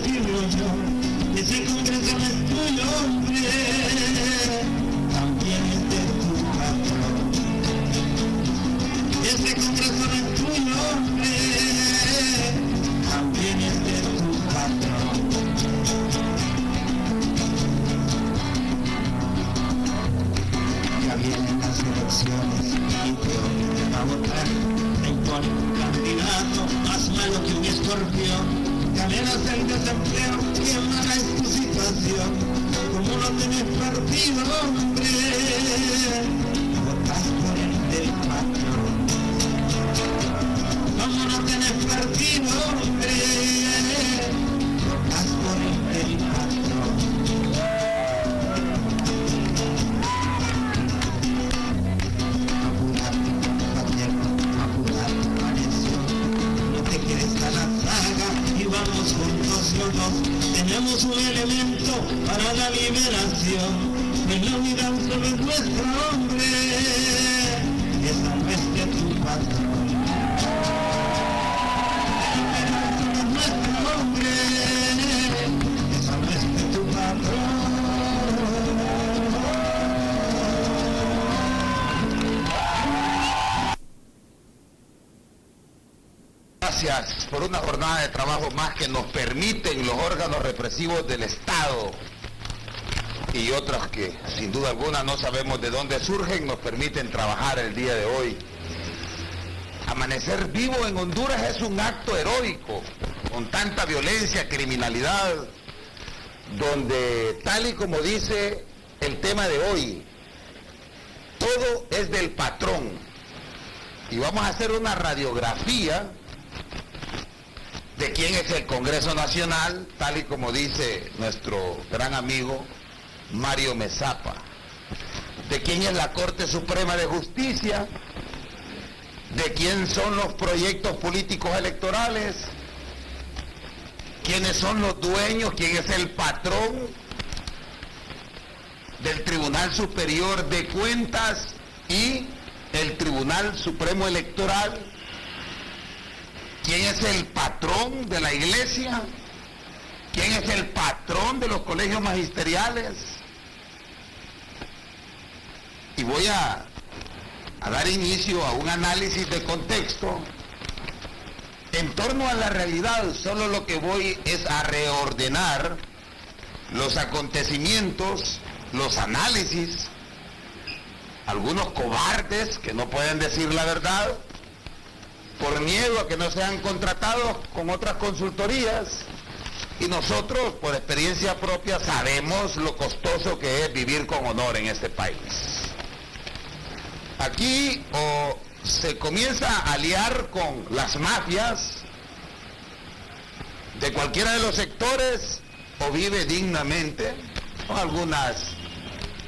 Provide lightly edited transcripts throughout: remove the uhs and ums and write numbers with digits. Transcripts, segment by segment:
escribo yo. Ese Congreso no es tuyo, hombre, también es de tu patrón. Ese Congreso no es tuyo, hombre, también es de tu patrón. Ya vienen las elecciones y te obligan a votar. Te imponen un candidato más malo que un escorpión. Galeras del desempleo, qué mala es tu situación. Como no tenés partido, hombre, votás por el del patrón. Como no tenés partido, hombre, votás por el del patrón. Apurate, compañero, apurate, pareció. No te quedes a la saga y vamos juntos los dos. Tenemos un elemento para la liberación. En la unidad solo es nuestro hombre, esa no es de tu patrón. Solo es nuestro hombre, esa no es de tu patrón. Gracias por una jornada de trabajo más que nos permiten los órganos represivos del Estado y otras que sin duda alguna no sabemos de dónde surgen, nos permiten trabajar el día de hoy. Amanecer vivo en Honduras es un acto heroico, con tanta violencia, criminalidad, donde tal y como dice el tema de hoy, todo es del patrón. Y vamos a hacer una radiografía de quién es el Congreso Nacional, tal y como dice nuestro gran amigo Mario Mezapa, de quién es la Corte Suprema de Justicia, de quién son los proyectos políticos electorales, quiénes son los dueños, quién es el patrón del Tribunal Superior de Cuentas y el Tribunal Supremo Electoral. ¿Quién es el patrón de la iglesia? ¿Quién es el patrón de los colegios magisteriales? Y voy a dar inicio a un análisis de contexto. En torno a la realidad, solo lo que voy es a reordenar los acontecimientos, los análisis, algunos cobardes que no pueden decir la verdad, por miedo a que no sean contratados con otras consultorías, y nosotros, por experiencia propia, sabemos lo costoso que es vivir con honor en este país. Aquí o se comienza a aliar con las mafias de cualquiera de los sectores, o vive dignamente, con algunas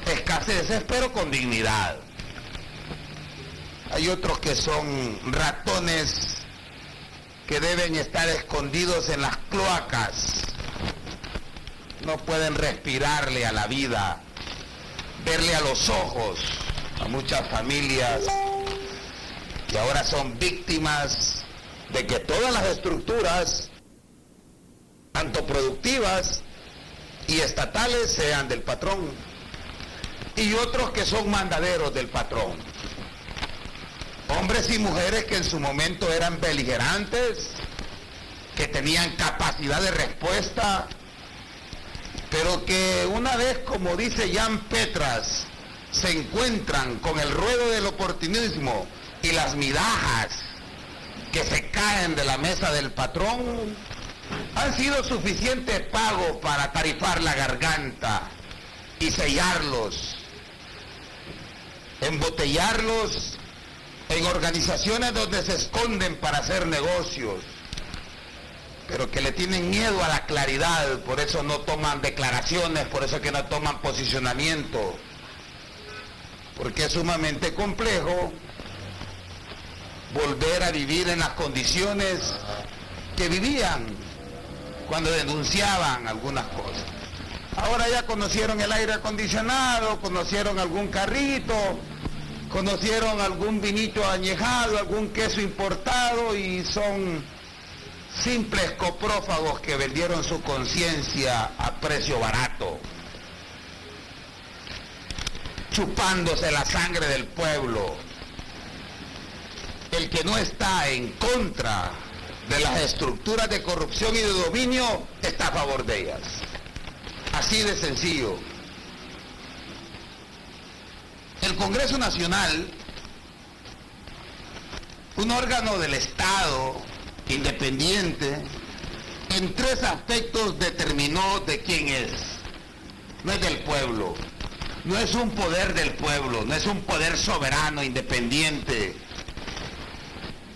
escaseces, pero con dignidad. Hay otros que son ratones que deben estar escondidos en las cloacas. No pueden respirarle a la vida, verle a los ojos a muchas familias que ahora son víctimas de que todas las estructuras, tanto productivas y estatales, sean del patrón. Y otros que son mandaderos del patrón. Hombres y mujeres que en su momento eran beligerantes, que tenían capacidad de respuesta, pero que una vez, como dice Jan Petras, se encuentran con el ruedo del oportunismo y las migajas que se caen de la mesa del patrón, han sido suficiente pago para tarifar la garganta y sellarlos, embotellarlos en organizaciones donde se esconden para hacer negocios, pero que le tienen miedo a la claridad, por eso no toman declaraciones, por eso que no toman posicionamiento, porque es sumamente complejo volver a vivir en las condiciones que vivían cuando denunciaban algunas cosas. Ahora ya conocieron el aire acondicionado, conocieron algún carrito, conocieron algún vinito añejado, algún queso importado, y son simples coprófagos que vendieron su conciencia a precio barato, chupándose la sangre del pueblo. El que no está en contra de las estructuras de corrupción y de dominio está a favor de ellas. Así de sencillo. El Congreso Nacional, un órgano del Estado independiente, en 3 aspectos determinó de quién es. No es del pueblo, no es un poder del pueblo, no es un poder soberano, independiente,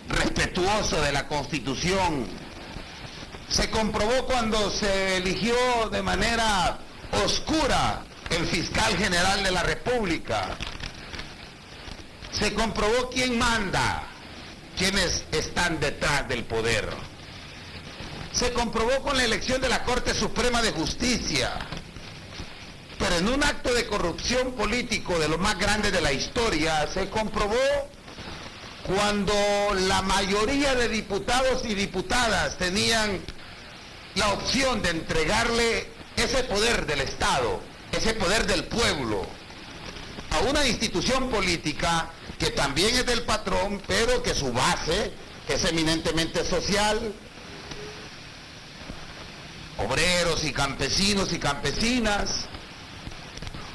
respetuoso de la Constitución. Se comprobó cuando se eligió de manera oscura el fiscal general de la República. Se comprobó quién manda, quiénes están detrás del poder. Se comprobó con la elección de la Corte Suprema de Justicia. Pero en un acto de corrupción político de los más grandes de la historia, se comprobó cuando la mayoría de diputados y diputadas tenían la opción de entregarle ese poder del Estado, ese poder del pueblo, a una institución política que también es del patrón, pero que su base es eminentemente social, obreros y campesinos y campesinas,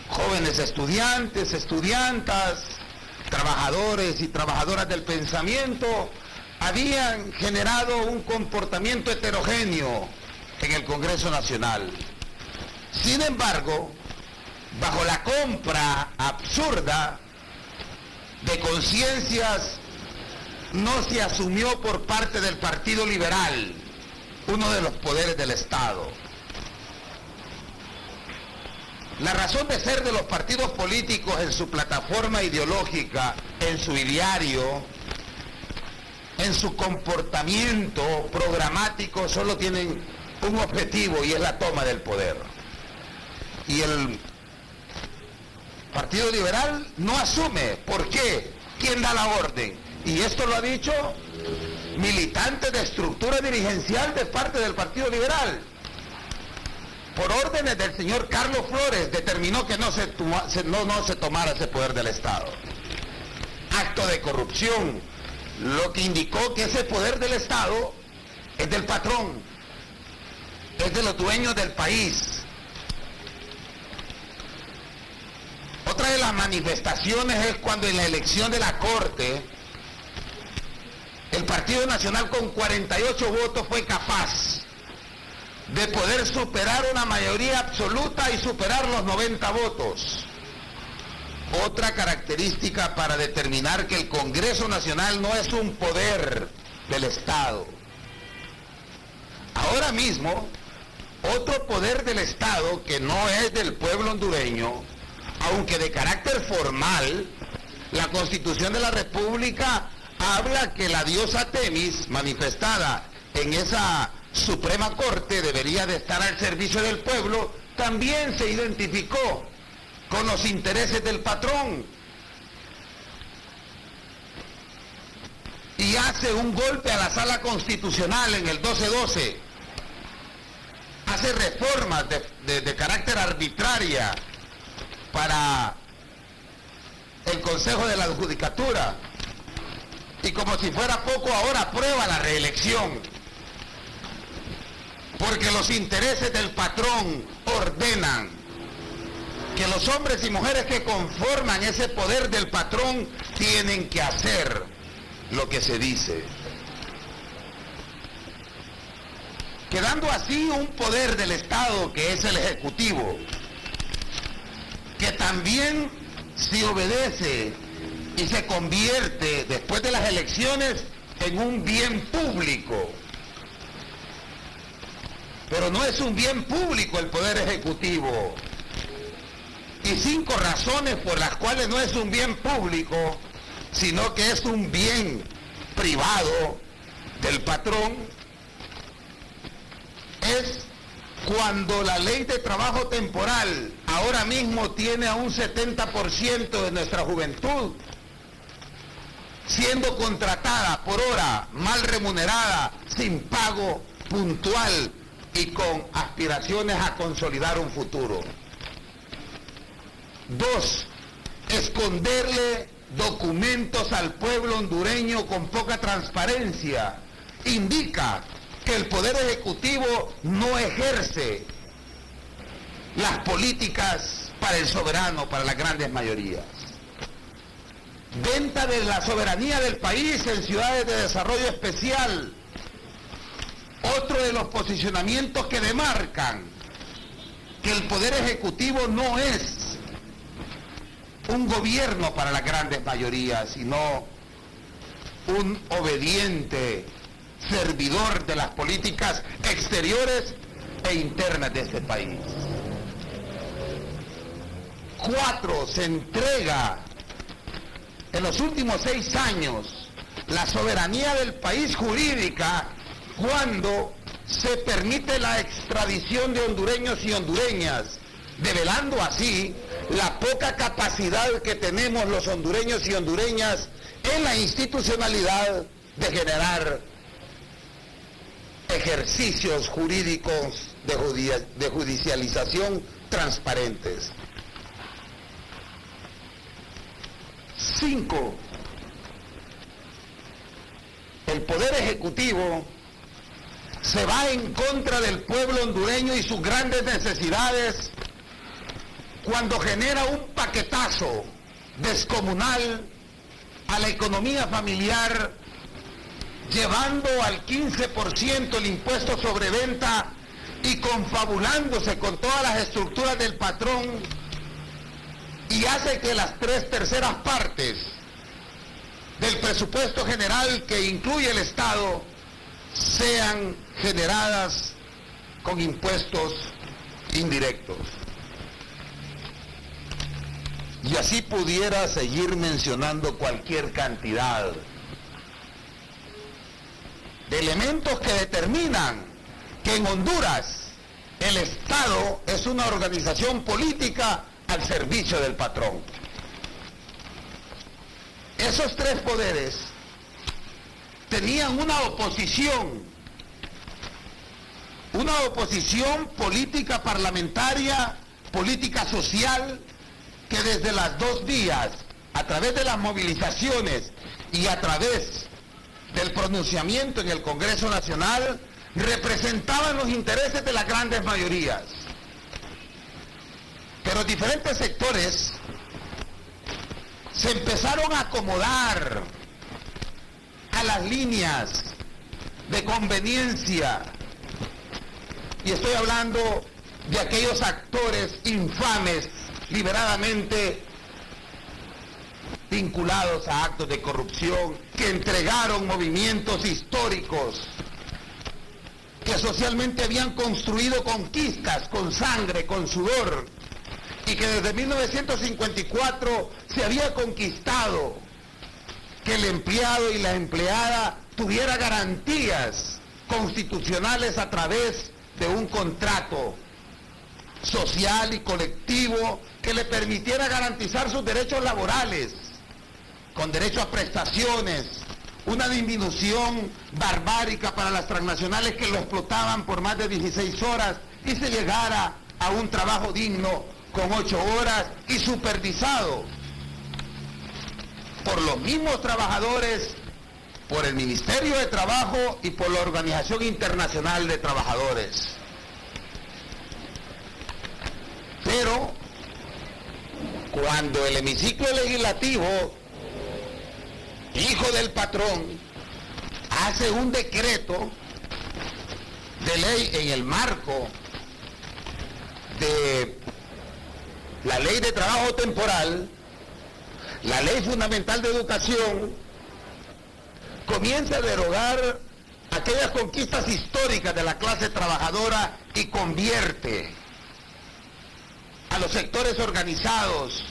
jóvenes estudiantes, estudiantas, trabajadores y trabajadoras del pensamiento, habían generado un comportamiento heterogéneo en el Congreso Nacional. Sin embargo, bajo la compra absurda de conciencias, no se asumió por parte del Partido Liberal uno de los poderes del Estado. La razón de ser de los partidos políticos en su plataforma ideológica, en su ideario, en su comportamiento programático, solo tienen un objetivo y es la toma del poder. Y el Partido Liberal no asume. ¿Por qué? ¿Quién da la orden? Y esto lo ha dicho militantes de estructura dirigencial de parte del Partido Liberal. Por órdenes del señor Carlos Flores, determinó que no se tomara ese poder del Estado. Acto de corrupción, lo que indicó que ese poder del Estado es del patrón, es de los dueños del país. Otra de las manifestaciones es cuando en la elección de la Corte, el Partido Nacional con 48 votos fue capaz de poder superar una mayoría absoluta y superar los 90 votos. Otra característica para determinar que el Congreso Nacional no es un poder del Estado. Ahora mismo, otro poder del Estado que no es del pueblo hondureño, aunque de carácter formal, la Constitución de la República habla que la diosa Temis, manifestada en esa Suprema Corte, debería de estar al servicio del pueblo, también se identificó con los intereses del patrón y hace un golpe a la Sala Constitucional en el 1212, hace reformas de carácter arbitraria para el Consejo de la Judicatura y como si fuera poco ahora aprueba la reelección. Porque los intereses del patrón ordenan que los hombres y mujeres que conforman ese poder del patrón tienen que hacer lo que se dice. Quedando así un poder del Estado que es el Ejecutivo, que también se obedece y se convierte después de las elecciones en un bien público. Pero no es un bien público el Poder Ejecutivo. Y 5 razones por las cuales no es un bien público, sino que es un bien privado del patrón, es cuando la ley de trabajo temporal ahora mismo tiene a un 70% de nuestra juventud siendo contratada por hora, mal remunerada, sin pago puntual y con aspiraciones a consolidar un futuro. 2. Esconderle documentos al pueblo hondureño con poca transparencia indica que el Poder Ejecutivo no ejerce las políticas para el soberano, para las grandes mayorías. Venta de la soberanía del país en ciudades de desarrollo especial. Otro de los posicionamientos que demarcan que el Poder Ejecutivo no es un gobierno para las grandes mayorías, sino un obediente servidor de las políticas exteriores e internas de este país. 4. Se entrega en los últimos 6 años la soberanía del país jurídica cuando se permite la extradición de hondureños y hondureñas, develando así la poca capacidad que tenemos los hondureños y hondureñas en la institucionalidad de generar ejercicios jurídicos de judicialización transparentes. 5. El Poder Ejecutivo se va en contra del pueblo hondureño y sus grandes necesidades cuando genera un paquetazo descomunal a la economía familiar, llevando al 15% el impuesto sobre venta y confabulándose con todas las estructuras del patrón, y hace que las 3/3 partes del presupuesto general que incluye el Estado sean generadas con impuestos indirectos. Y así pudiera seguir mencionando cualquier cantidad de elementos que determinan que en Honduras el Estado es una organización política al servicio del patrón. Esos 3 poderes tenían una oposición política parlamentaria, política social, que desde las 2 vías, a través de las movilizaciones y a través del pronunciamiento en el Congreso Nacional, representaban los intereses de las grandes mayorías. Pero diferentes sectores se empezaron a acomodar a las líneas de conveniencia, y estoy hablando de aquellos actores infames liberadamente vinculados a actos de corrupción, que entregaron movimientos históricos, que socialmente habían construido conquistas con sangre, con sudor, y que desde 1954 se había conquistado que el empleado y la empleada tuviera garantías constitucionales a través de un contrato social y colectivo que le permitiera garantizar sus derechos laborales, con derecho a prestaciones, una disminución barbárica para las transnacionales que lo explotaban por más de 16 horas y se llegara a un trabajo digno con 8 horas y supervisado por los mismos trabajadores, por el Ministerio de Trabajo y por la Organización Internacional de Trabajadores. Pero cuando el hemiciclo legislativo, hijo del patrón, hace un decreto de ley en el marco de la Ley de Trabajo Temporal, la Ley Fundamental de Educación, comienza a derogar aquellas conquistas históricas de la clase trabajadora y convierte a los sectores organizados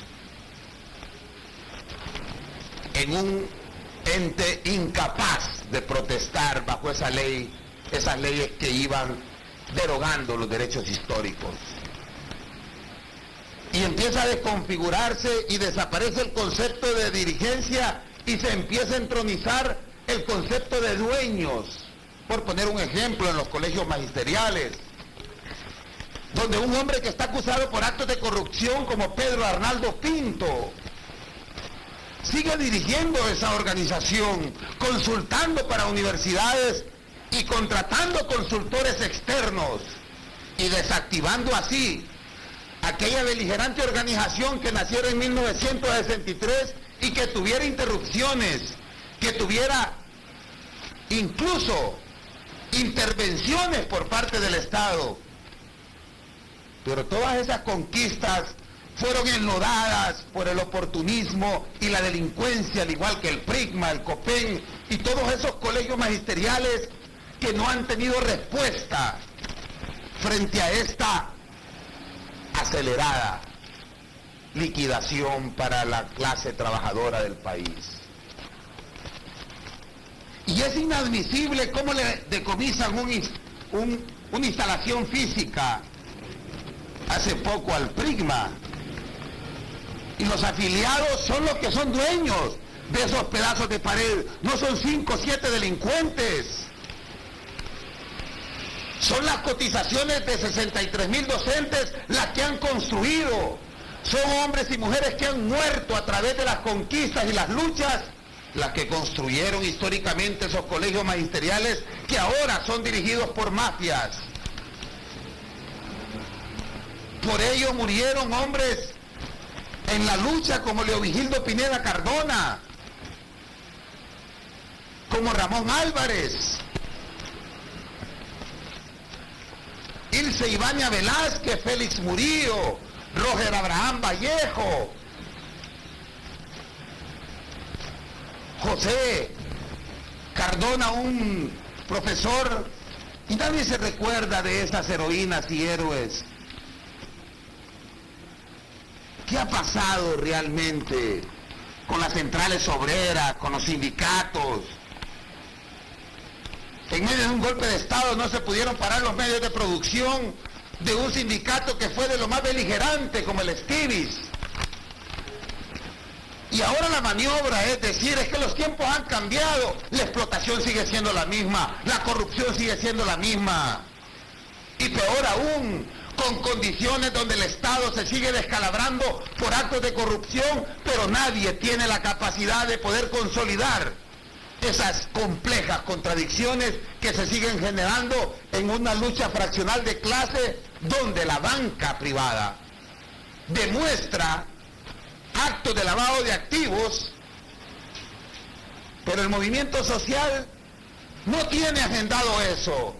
en un ente incapaz de protestar bajo esa ley, esas leyes que iban derogando los derechos históricos. Y empieza a desconfigurarse y desaparece el concepto de dirigencia y se empieza a entronizar el concepto de dueños, por poner un ejemplo, en los colegios magisteriales, donde un hombre que está acusado por actos de corrupción como Pedro Arnaldo Pinto sigue dirigiendo esa organización, consultando para universidades y contratando consultores externos y desactivando así aquella beligerante organización que naciera en 1963 y que tuviera interrupciones, que tuviera incluso intervenciones por parte del Estado. Pero todas esas conquistas fueron enlodadas por el oportunismo y la delincuencia, al igual que el PRIGMA, el COPEN y todos esos colegios magisteriales que no han tenido respuesta frente a esta acelerada liquidación para la clase trabajadora del país. Y es inadmisible cómo le decomisan una instalación física hace poco al PRIGMA, y los afiliados son los que son dueños de esos pedazos de pared, no son 5 o 7 delincuentes. Son las cotizaciones de 63.000 docentes las que han construido. Son hombres y mujeres que han muerto a través de las conquistas y las luchas, las que construyeron históricamente esos colegios magisteriales que ahora son dirigidos por mafias. Por ello murieron hombres en la lucha como Leovigildo Pineda Cardona, como Ramón Álvarez, Ilse Ibáñez Velázquez, Félix Murillo, Roger Abraham Vallejo, José Cardona, un profesor, y nadie se recuerda de esas heroínas y héroes. ¿Qué ha pasado realmente con las centrales obreras, con los sindicatos? En medio de un golpe de Estado no se pudieron parar los medios de producción de un sindicato que fue de lo más beligerante, como el Estivis. Y ahora la maniobra es decir, es que los tiempos han cambiado, la explotación sigue siendo la misma, la corrupción sigue siendo la misma. Y peor aún, con condiciones donde el Estado se sigue descalabrando por actos de corrupción, pero nadie tiene la capacidad de poder consolidar esas complejas contradicciones que se siguen generando en una lucha fraccional de clase donde la banca privada demuestra actos de lavado de activos, pero el movimiento social no tiene agendado eso.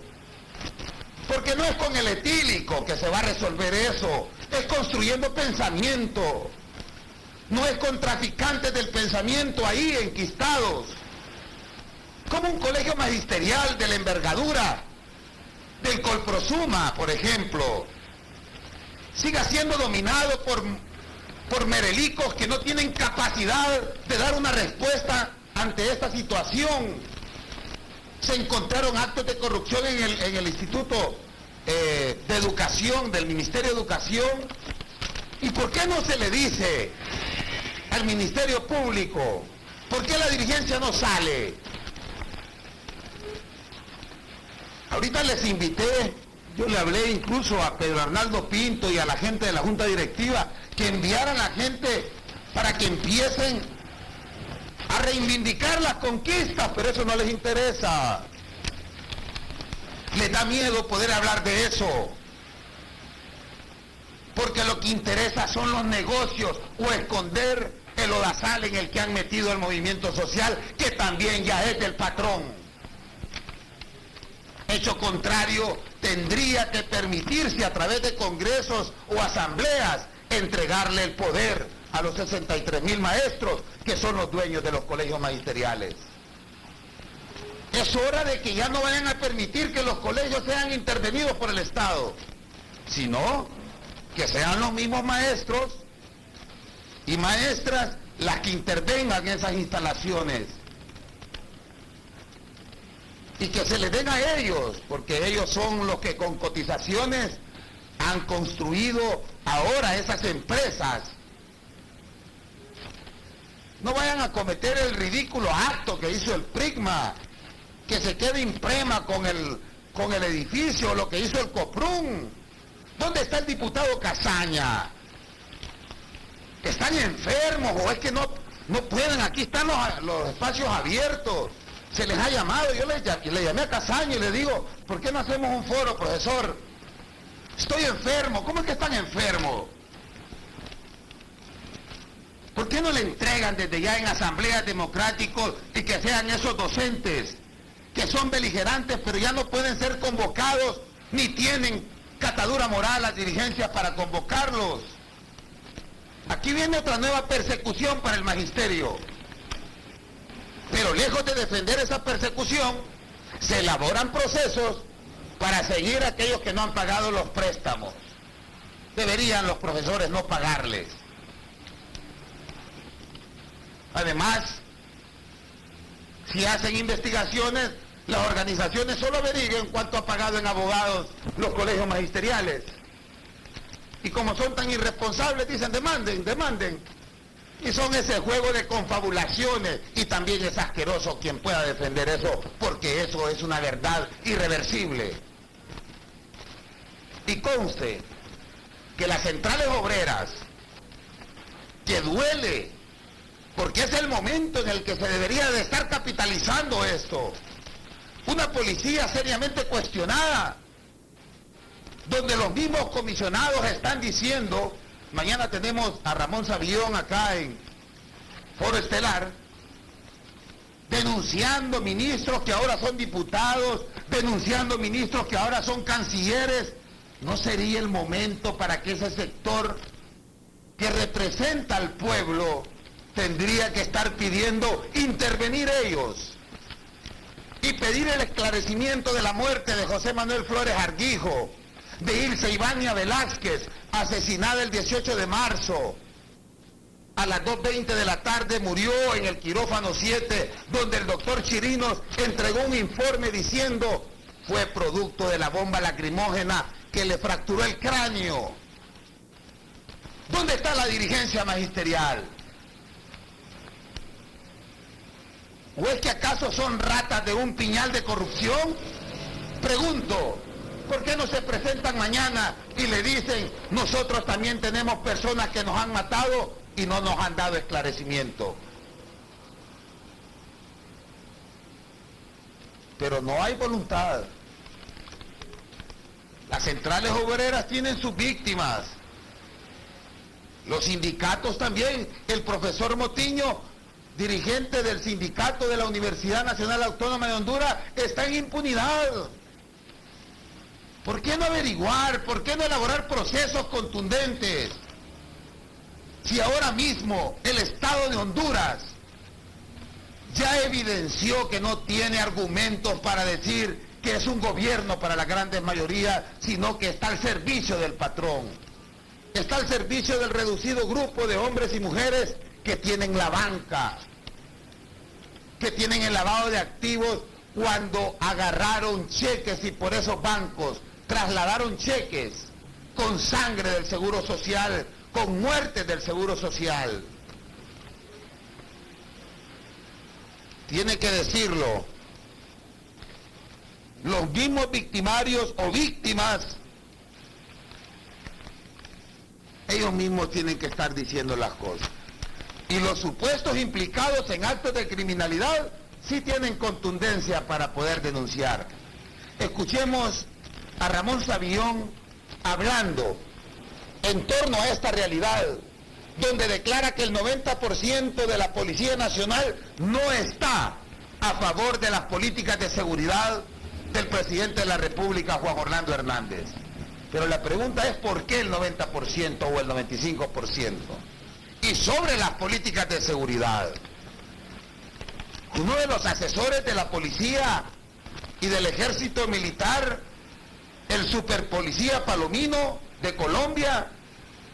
Porque no es con el etílico que se va a resolver eso, es construyendo pensamiento. No es con traficantes del pensamiento ahí enquistados. Como un colegio magisterial de la envergadura del Colprosuma, por ejemplo, siga siendo dominado por merelicos que no tienen capacidad de dar una respuesta ante esta situación. Se encontraron actos de corrupción en el Instituto de Educación del Ministerio de Educación. ¿Y por qué no se le dice al Ministerio Público? ¿Por qué la dirigencia no sale? Ahorita les invité, yo le hablé incluso a Pedro Arnaldo Pinto y a la gente de la Junta Directiva que enviaran a la gente para que empiecen a reivindicar las conquistas, pero eso no les interesa. Les da miedo poder hablar de eso, porque lo que interesa son los negocios o esconder el lodazal en el que han metido el movimiento social, que también ya es del patrón. Hecho contrario, tendría que permitirse a través de congresos o asambleas entregarle el poder a los 63.000 maestros que son los dueños de los colegios magisteriales. Es hora de que ya no vayan a permitir que los colegios sean intervenidos por el Estado, sino que sean los mismos maestros y maestras las que intervengan en esas instalaciones y que se les den a ellos, porque ellos son los que con cotizaciones han construido ahora esas empresas. no vayan a cometer el ridículo acto que hizo el PRICMA, que se quede imprema con el edificio, lo que hizo el COPRUN. ¿Dónde está el diputado Casaña? ¿Están enfermos o es que no pueden? Aquí están los espacios abiertos. Se les ha llamado, yo le llamé a Casaña y le digo, ¿por qué no hacemos un foro, profesor? Estoy enfermo. ¿Cómo es que están enfermos? ¿Por qué no le entregan desde ya en asambleas democráticas y que sean esos docentes que son beligerantes pero ya no pueden ser convocados ni tienen catadura moral las dirigencias para convocarlos? Aquí viene otra nueva persecución para el magisterio. Pero lejos de defender esa persecución, se elaboran procesos para seguir a aquellos que no han pagado los préstamos. Deberían los profesores no pagarles. Además, si hacen investigaciones, las organizaciones solo averigüen cuánto ha pagado en abogados los colegios magisteriales. Y como son tan irresponsables, dicen demanden. Y son ese juego de confabulaciones, y también es asqueroso quien pueda defender eso, porque eso es una verdad irreversible. Y conste que las centrales obreras, que duele, porque es el momento en el que se debería de estar capitalizando esto, una policía seriamente cuestionada, donde los mismos comisionados están diciendo, mañana tenemos a Ramón Savillón acá en Foro Estelar, denunciando ministros que ahora son diputados, denunciando ministros que ahora son cancilleres. ¿No sería el momento para que ese sector que representa al pueblo tendría que estar pidiendo intervenir ellos y pedir el esclarecimiento de la muerte de José Manuel Flores Arguijo, de Ilse Ivania Velázquez, asesinada el 18 de marzo? A las 2:20 de la tarde murió en el quirófano 7, donde el doctor Chirinos entregó un informe diciendo fue producto de la bomba lacrimógena que le fracturó el cráneo. ¿Dónde está la dirigencia magisterial? ¿O es que acaso son ratas de un piñal de corrupción? Pregunto, ¿por qué no se presentan mañana y le dicen, nosotros también tenemos personas que nos han matado y no nos han dado esclarecimiento? Pero no hay voluntad. Las centrales obreras tienen sus víctimas. Los sindicatos también. El profesor Motiño, dirigente del sindicato de la Universidad Nacional Autónoma de Honduras, está en impunidad. ¿Por qué no averiguar? ¿Por qué no elaborar procesos contundentes? Si ahora mismo el Estado de Honduras ya evidenció que no tiene argumentos para decir que es un gobierno para la gran mayoría, sino que está al servicio del patrón. Está al servicio del reducido grupo de hombres y mujeres que tienen la banca, que tienen el lavado de activos cuando agarraron cheques y por esos bancos trasladaron cheques con sangre del Seguro Social, con muertes del Seguro Social. Tiene que decirlo. Los mismos victimarios o víctimas, ellos mismos tienen que estar diciendo las cosas. Y los supuestos implicados en actos de criminalidad sí tienen contundencia para poder denunciar. Escuchemos a Ramón Savillón hablando en torno a esta realidad, donde declara que el 90% de la Policía Nacional no está a favor de las políticas de seguridad del presidente de la República, Juan Orlando Hernández. Pero la pregunta es ¿por qué el 90% o el 95%? Y sobre las políticas de seguridad, uno de los asesores de la policía y del ejército militar, el superpolicía Palomino de Colombia,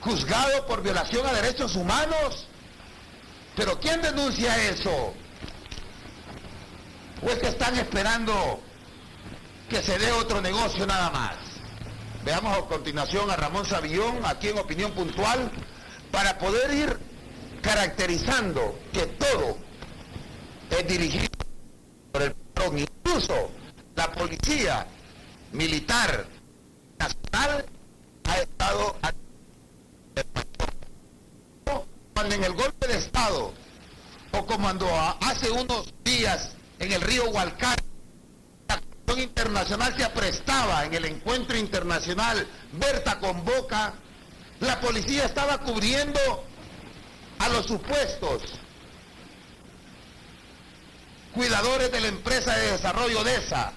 juzgado por violación a derechos humanos. ¿Pero quién denuncia eso? ¿O es que están esperando que se dé otro negocio nada más? Veamos a continuación a Ramón Savillón, aquí en Opinión Puntual, para poder ir caracterizando que todo es dirigido por el patrón, incluso la policía militar nacional ha estado cuando en el golpe de Estado o como cuando hace unos días en el río Hualcán la Comisión Internacional se aprestaba en el encuentro internacional Berta con Boca, la policía estaba cubriendo a los supuestos cuidadores de la empresa de desarrollo Odesa,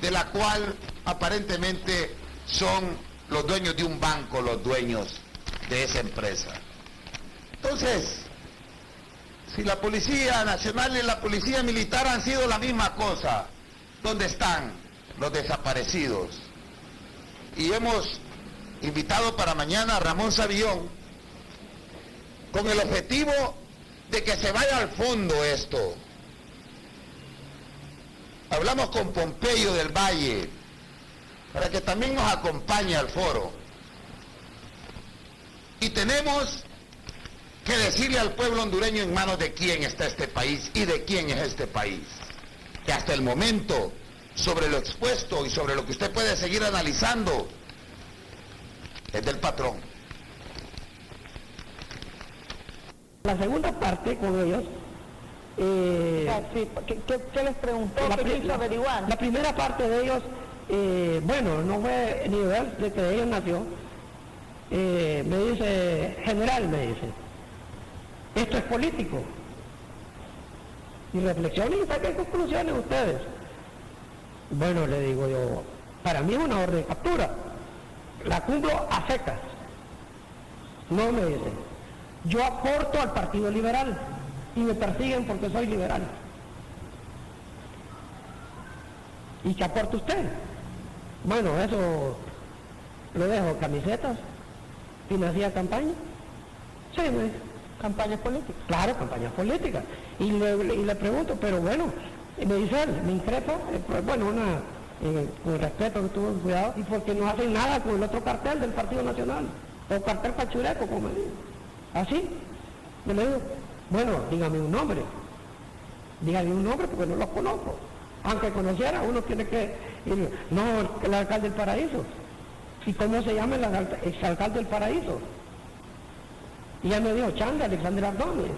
de la cual aparentemente son los dueños de un banco, los dueños de esa empresa. Entonces, si la Policía Nacional y la Policía Militar han sido la misma cosa, ¿dónde están los desaparecidos? Y hemos invitado para mañana a Ramón Savillón con el objetivo de que se vaya al fondo esto. Hablamos con Pompeyo del Valle para que también nos acompañe al foro. Y tenemos que decirle al pueblo hondureño en manos de quién está este país y de quién es este país. Que hasta el momento, sobre lo expuesto y sobre lo que usted puede seguir analizando, es del patrón. La segunda parte con ellos, ¿Qué les preguntó? ¿Qué quiso averiguar? la primera parte de ellos, bueno, no fue ni de que ellos nació, me dice, general, me dice, esto es político. Y reflexionen y saquen conclusiones ustedes. Bueno, le digo yo, para mí es una orden de captura. La cumplo a secas. No, me dice, yo aporto al Partido Liberal y me persiguen porque soy liberal. ¿Y qué aporta usted? Bueno, eso lo dejo, camisetas, financia campaña. Sí, me dice. ¿Campañas políticas? Claro, campañas políticas. Y le pregunto, pero bueno, me dice él, me increpa, pues bueno, con respeto, que tuvo cuidado, y porque no hacen nada con el otro cartel del Partido Nacional, o cartel pachureco, como me digo. Así, yo le digo, bueno, dígame un nombre porque no los conozco. Aunque conociera, uno tiene que ir, no, el alcalde del Paraíso. ¿Y cómo se llama el exalcalde del Paraíso? Y ya me dijo, Chanda, Alexander Ardóñez.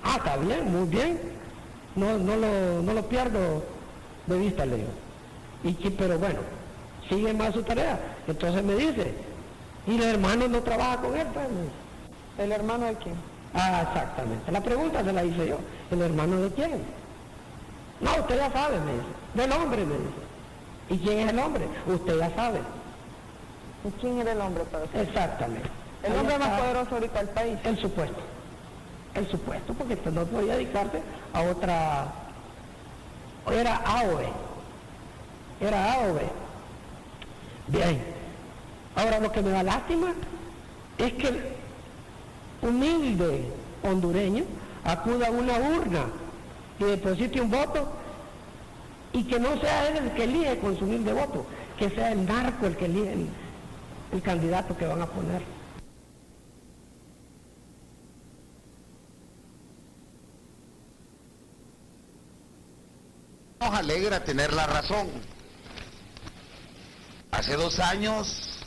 Ah, está bien, muy bien. No lo pierdo de vista, le digo. Pero bueno, sigue más su tarea. Entonces me dice, ¿y el hermano no trabaja con él? Pues, ¿El hermano de quién? Ah, exactamente. La pregunta se la hice yo. ¿El hermano de quién? No, usted ya sabe, me dice. Del hombre, me dice. ¿Y quién es el hombre? Usted ya sabe. ¿Y quién era el hombre para usted? Exactamente. ¿El hombre más poderoso ahorita del país? El supuesto, porque usted no podía dedicarse a otra... Era AOE. Bien. Ahora, lo que me da lástima es que el humilde hondureño acuda a una urna y deposite un voto y que no sea él el que elige con su humilde voto, que sea el narco el que elige el candidato que van a poner. Nos alegra tener la razón. Hace 2 años,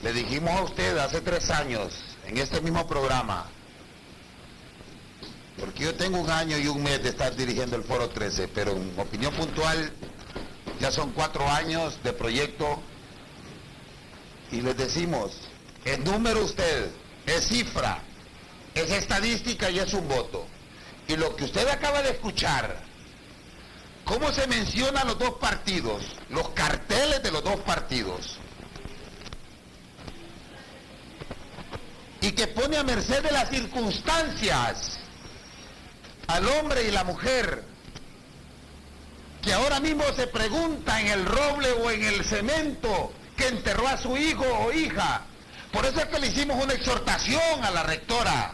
le dijimos a usted, hace 3 años, en este mismo programa, porque yo tengo 1 año y 1 mes de estar dirigiendo el Foro 13, pero en opinión puntual, ya son 4 años de proyecto, y les decimos, es número usted, es cifra, es estadística y es un voto. Y lo que usted acaba de escuchar, cómo se mencionan los 2 partidos, los carteles de los 2 partidos, y que pone a merced de las circunstancias al hombre y la mujer, que ahora mismo se pregunta en el roble o en el cemento que enterró a su hijo o hija. Por eso es que le hicimos una exhortación a la rectora,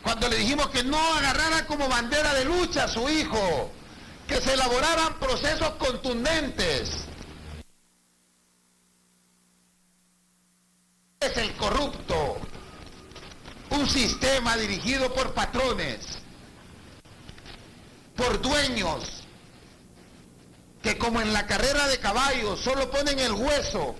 cuando le dijimos que no agarrara como bandera de lucha a su hijo, que se elaboraran procesos contundentes. Es el corrupto, un sistema dirigido por patrones, por dueños, que como en la carrera de caballos solo ponen el hueso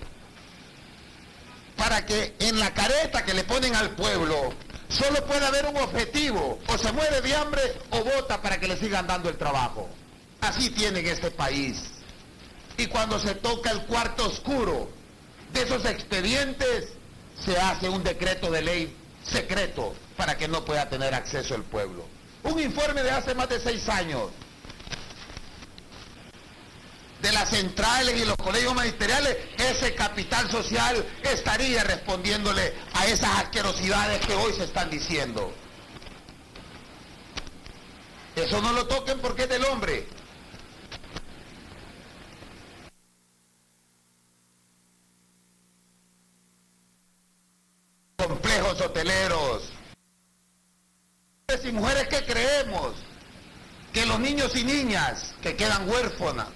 para que en la careta que le ponen al pueblo solo pueda haber un objetivo: o se muere de hambre o vota para que le sigan dando el trabajo. Así tienen este país. Y cuando se toca el cuarto oscuro de esos expedientes, se hace un decreto de ley secreto para que no pueda tener acceso el pueblo. Un informe de hace más de 6 años de las centrales y los colegios magisteriales, ese capital social estaría respondiéndole a esas asquerosidades que hoy se están diciendo. Eso no lo toquen porque es del hombre. Complejos hoteleros. Hombres y mujeres que creemos que los niños y niñas que quedan huérfanas,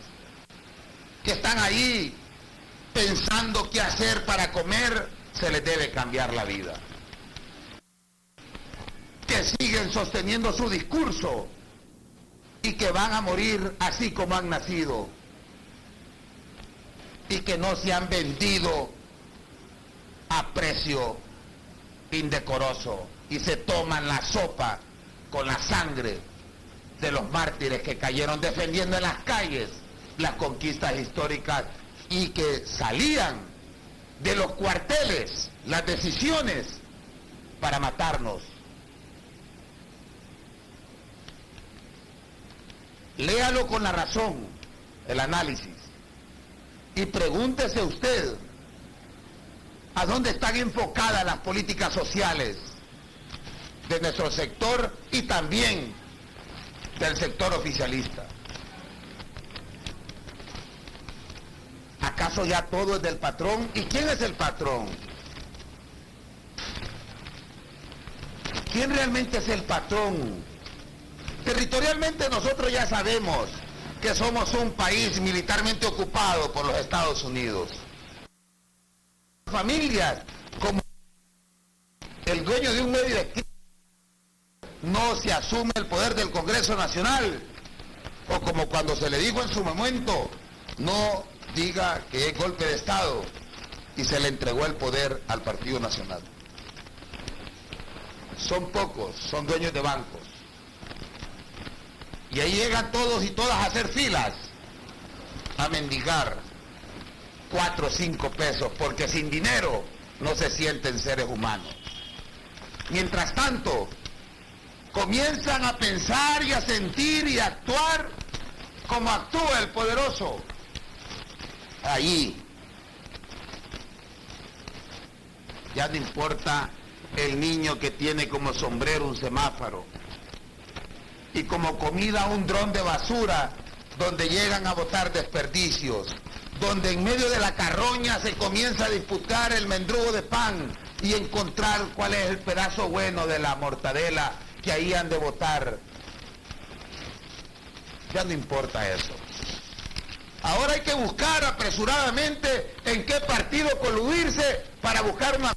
que están ahí pensando qué hacer para comer, se les debe cambiar la vida. Que siguen sosteniendo su discurso y que van a morir así como han nacido, y que no se han vendido a precio indecoroso y se toman la sopa con la sangre de los mártires que cayeron defendiendo en las calles las conquistas históricas y que salían de los cuarteles las decisiones para matarnos. Léalo con la razón, el análisis, y pregúntese usted a dónde están enfocadas las políticas sociales de nuestro sector y también del sector oficialista. ¿Acaso ya todo es del patrón? ¿Y quién es el patrón? ¿Quién realmente es el patrón? Territorialmente nosotros ya sabemos que somos un país militarmente ocupado por los Estados Unidos. Familias, como el dueño de un medio de escritura, no se asume el poder del Congreso Nacional, o como cuando se le dijo en su momento, no diga que es golpe de Estado, y se le entregó el poder al Partido Nacional. Son pocos, son dueños de bancos. Y ahí llegan todos y todas a hacer filas, a mendigar 4 o 5 pesos, porque sin dinero no se sienten seres humanos. Mientras tanto, comienzan a pensar y a sentir y a actuar como actúa el poderoso. Ahí ya no importa el niño que tiene como sombrero un semáforo y como comida un dron de basura donde llegan a botar desperdicios, donde en medio de la carroña se comienza a disputar el mendrugo de pan y encontrar cuál es el pedazo bueno de la mortadela que ahí han de botar. Ya no importa eso. Ahora hay que buscar apresuradamente en qué partido coludirse para buscar una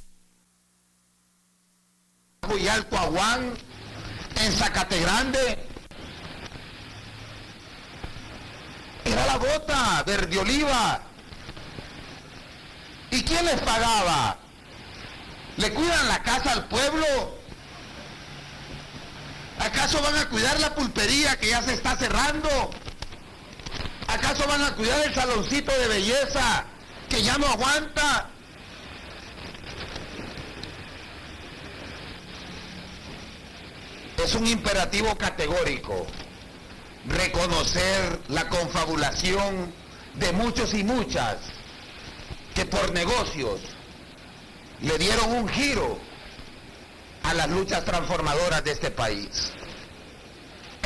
y Alto Aguán, en Zacate Grande. Era la bota verde oliva. ¿Y quién les pagaba? ¿Le cuidan la casa al pueblo? ¿Acaso van a cuidar la pulpería que ya se está cerrando? ¿Acaso van a cuidar el saloncito de belleza que ya no aguanta? Es un imperativo categórico reconocer la confabulación de muchos y muchas que por negocios le dieron un giro a las luchas transformadoras de este país.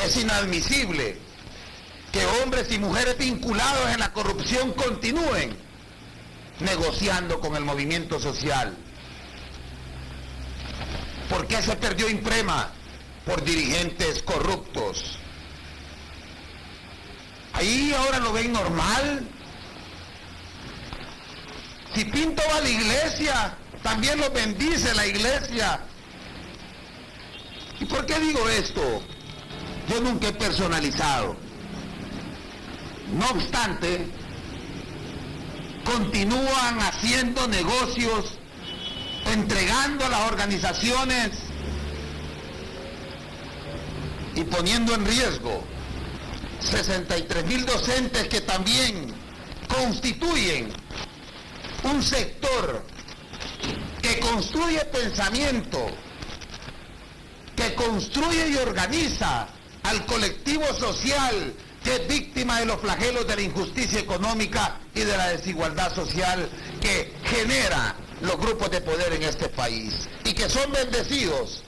Es inadmisible que hombres y mujeres vinculados en la corrupción continúen negociando con el movimiento social. ¿Por qué se perdió Imprema? Por dirigentes corruptos. Ahí ahora lo ven normal. Si Pinto va a la iglesia, también lo bendice la iglesia. ¿Y por qué digo esto? Yo nunca he personalizado. No obstante, continúan haciendo negocios, entregando a las organizaciones y poniendo en riesgo 63,000 docentes que también constituyen un sector que construye pensamiento, que construye y organiza al colectivo social que es víctima de los flagelos de la injusticia económica y de la desigualdad social que genera los grupos de poder en este país y que son bendecidos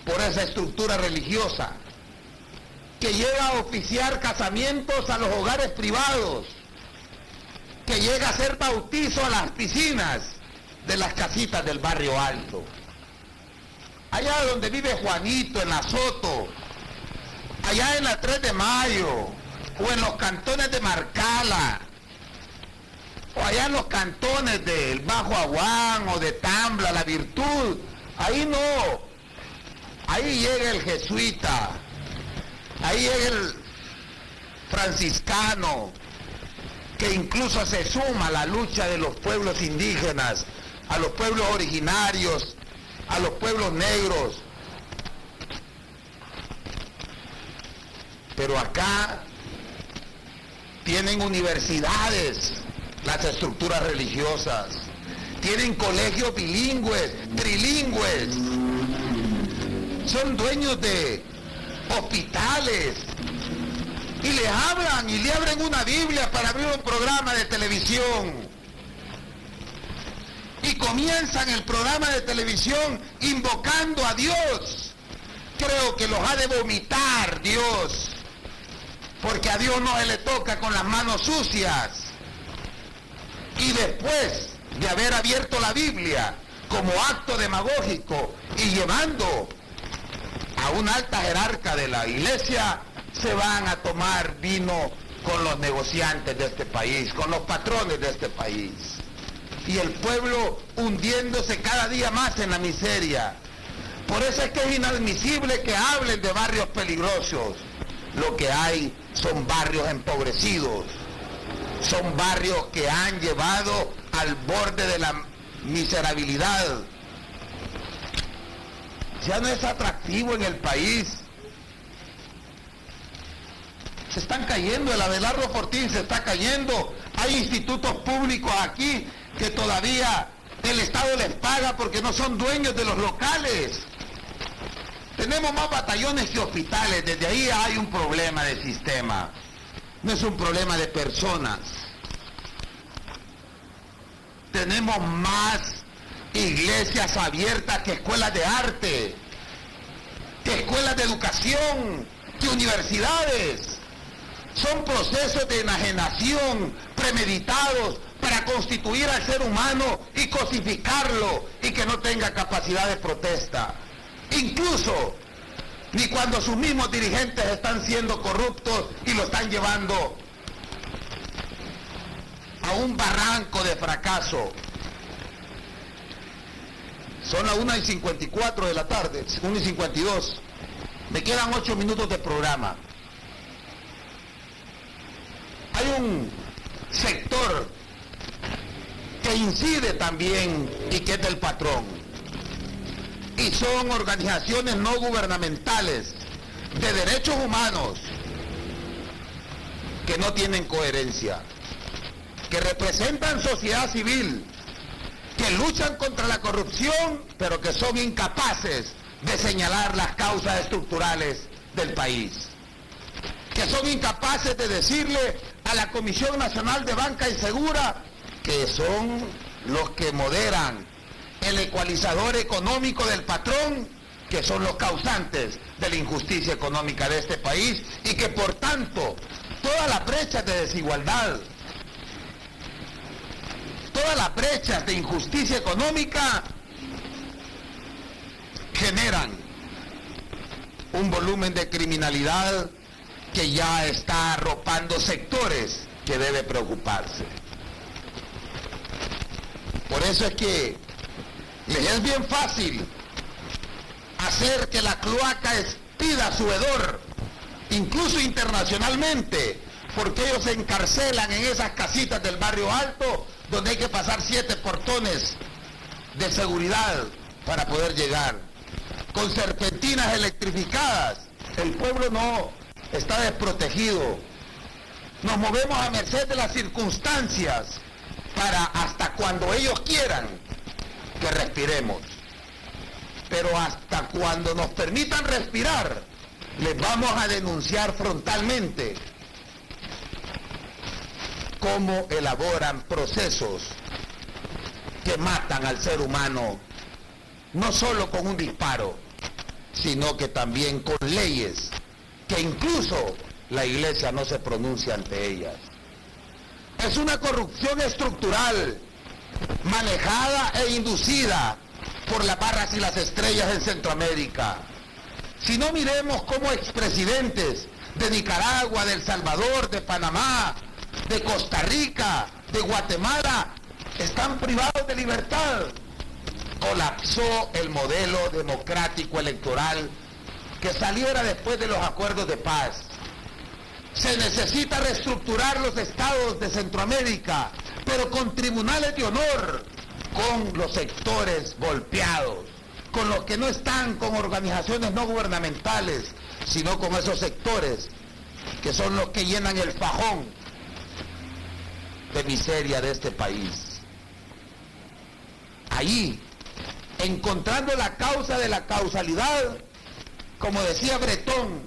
por esa estructura religiosa que llega a oficiar casamientos a los hogares privados, que llega a hacer bautizo a las piscinas de las casitas del barrio alto. Allá donde vive Juanito, en la Soto, allá en la 3 de Mayo, o en los cantones de Marcala, o allá en los cantones del Bajo Aguán o de Tambla, La Virtud, ahí no, ahí llega el jesuita, ahí llega el franciscano, que incluso se suma a la lucha de los pueblos indígenas, a los pueblos originarios, a los pueblos negros. Pero acá tienen universidades, las estructuras religiosas, tienen colegios bilingües, trilingües, son dueños de hospitales, y les hablan y le abren una Biblia para abrir un programa de televisión. Y comienzan el programa de televisión invocando a Dios. Creo que los ha de vomitar Dios, porque a Dios no se le toca con las manos sucias. Y después de haber abierto la Biblia como acto demagógico y llevando a una alta jerarca de la iglesia, se van a tomar vino con los negociantes de este país, con los patrones de este país. Y el pueblo hundiéndose cada día más en la miseria. Por eso es que es inadmisible que hablen de barrios peligrosos. Lo que hay son barrios empobrecidos, son barrios que han llevado al borde de la miserabilidad. Ya no es atractivo en el país. Se están cayendo, el Abelardo Fortín se está cayendo. Hay institutos públicos aquí que todavía el Estado les paga porque no son dueños de los locales. Tenemos más batallones que hospitales. Desde ahí hay un problema de sistema. No es un problema de personas. Tenemos más iglesias abiertas que escuelas de arte, que escuelas de educación, que universidades. Son procesos de enajenación premeditados para constituir al ser humano y cosificarlo y que no tenga capacidad de protesta. Incluso ni cuando sus mismos dirigentes están siendo corruptos y lo están llevando a un barranco de fracaso. Son las 1:54 de la tarde, 1:52. Me quedan 8 minutos de programa. Hay un sector que incide también y que es del patrón. Y son organizaciones no gubernamentales de derechos humanos que no tienen coherencia, que representan sociedad civil, que luchan contra la corrupción, pero que son incapaces de señalar las causas estructurales del país, que son incapaces de decirle a la Comisión Nacional de Banca y Segura, que son los que moderan el ecualizador económico del patrón, que son los causantes de la injusticia económica de este país, y que por tanto todas las brechas de desigualdad, todas las brechas de injusticia económica generan un volumen de criminalidad que ya está arropando sectores que debe preocuparse. Por eso es que les es bien fácil hacer que la cloaca expida su hedor, incluso internacionalmente, porque ellos se encarcelan en esas casitas del barrio alto, donde hay que pasar 7 portones de seguridad para poder llegar. Con serpentinas electrificadas, el pueblo no está desprotegido. Nos movemos a merced de las circunstancias para hasta cuando ellos quieran que respiremos. Pero hasta cuando nos permitan respirar, les vamos a denunciar frontalmente cómo elaboran procesos que matan al ser humano, no solo con un disparo, sino que también con leyes que incluso la Iglesia no se pronuncia ante ellas. Es una corrupción estructural, manejada e inducida por las barras y las estrellas en Centroamérica. Si no, miremos cómo expresidentes de Nicaragua, de El Salvador, de Panamá, de Costa Rica, de Guatemala, están privados de libertad. Colapsó el modelo democrático electoral que saliera después de los acuerdos de paz. Se necesita reestructurar los estados de Centroamérica, pero con tribunales de honor, con los sectores golpeados, con los que no están con organizaciones no gubernamentales, sino con esos sectores que son los que llenan el fajón de miseria de este país. Allí, encontrando la causa de la causalidad, como decía Bretón,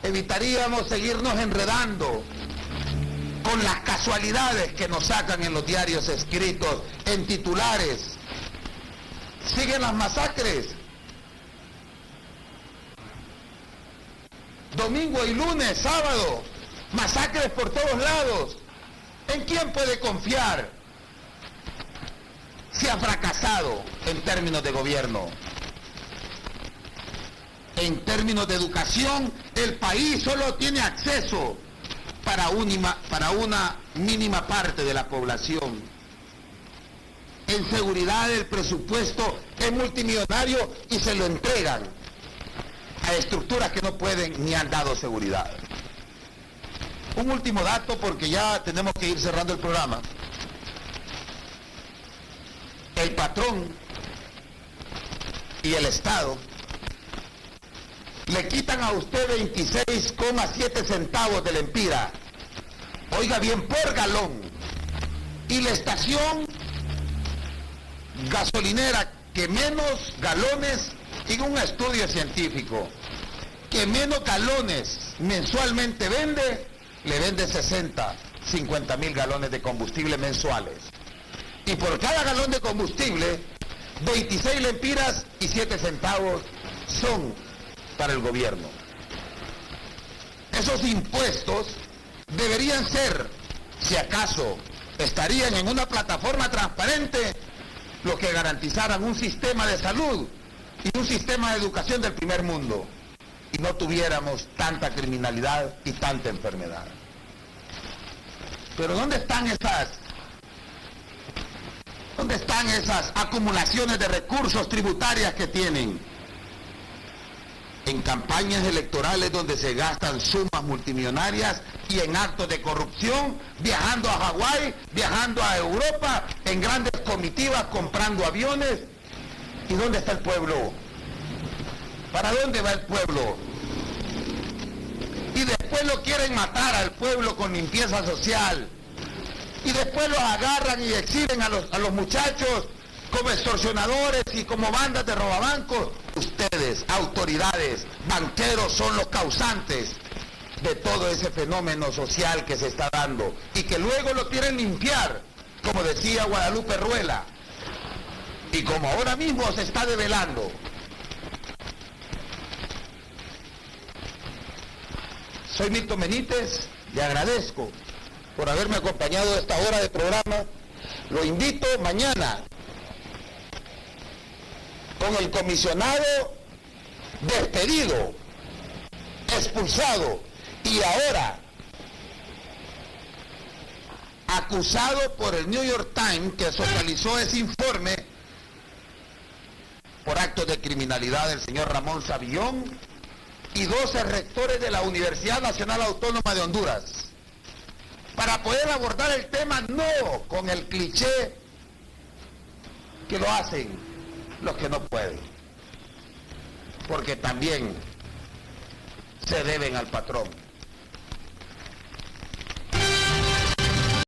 evitaríamos seguirnos enredando con las casualidades que nos sacan en los diarios escritos, en titulares. Siguen las masacres. Domingo y lunes, sábado, masacres por todos lados. ¿En quién puede confiar? Se ha fracasado en términos de gobierno. En términos de educación, el país solo tiene acceso para una mínima parte de la población. En seguridad, el presupuesto es multimillonario y se lo entregan a estructuras que no pueden ni han dado seguridad. Un último dato, porque ya tenemos que ir cerrando el programa. El patrón y el Estado le quitan a usted 26,7 centavos del empira, oiga bien, por galón, y la estación gasolinera que menos galones, en un estudio científico, que menos galones mensualmente vende, le vende 50 mil galones de combustible mensuales. Y por cada galón de combustible, 26 lempiras y 7 centavos son para el gobierno. Esos impuestos deberían ser, si acaso estarían en una plataforma transparente, los que garantizaran un sistema de salud y un sistema de educación del primer mundo, y no tuviéramos tanta criminalidad y tanta enfermedad. Pero ¿dónde están esas acumulaciones de recursos tributarias que tienen? En campañas electorales donde se gastan sumas multimillonarias y en actos de corrupción, viajando a Hawái, viajando a Europa, en grandes comitivas, comprando aviones. ¿Y dónde está el pueblo? ¿Para dónde va el pueblo? Y después lo quieren matar al pueblo con limpieza social. Y después los agarran y exhiben a los muchachos como extorsionadores y como bandas de robabancos. Ustedes, autoridades, banqueros, son los causantes de todo ese fenómeno social que se está dando y que luego lo quieren limpiar, como decía Guadalupe Ruela, y como ahora mismo se está develando. Soy Milton Benítez, le agradezco por haberme acompañado a esta hora de programa. Lo invito mañana con el comisionado despedido, expulsado y ahora acusado por el New York Times, que socializó ese informe por actos de criminalidad del señor Ramón Savillón y 12 rectores de la Universidad Nacional Autónoma de Honduras, para poder abordar el tema no con el cliché que lo hacen los que no pueden, porque también se deben al patrón.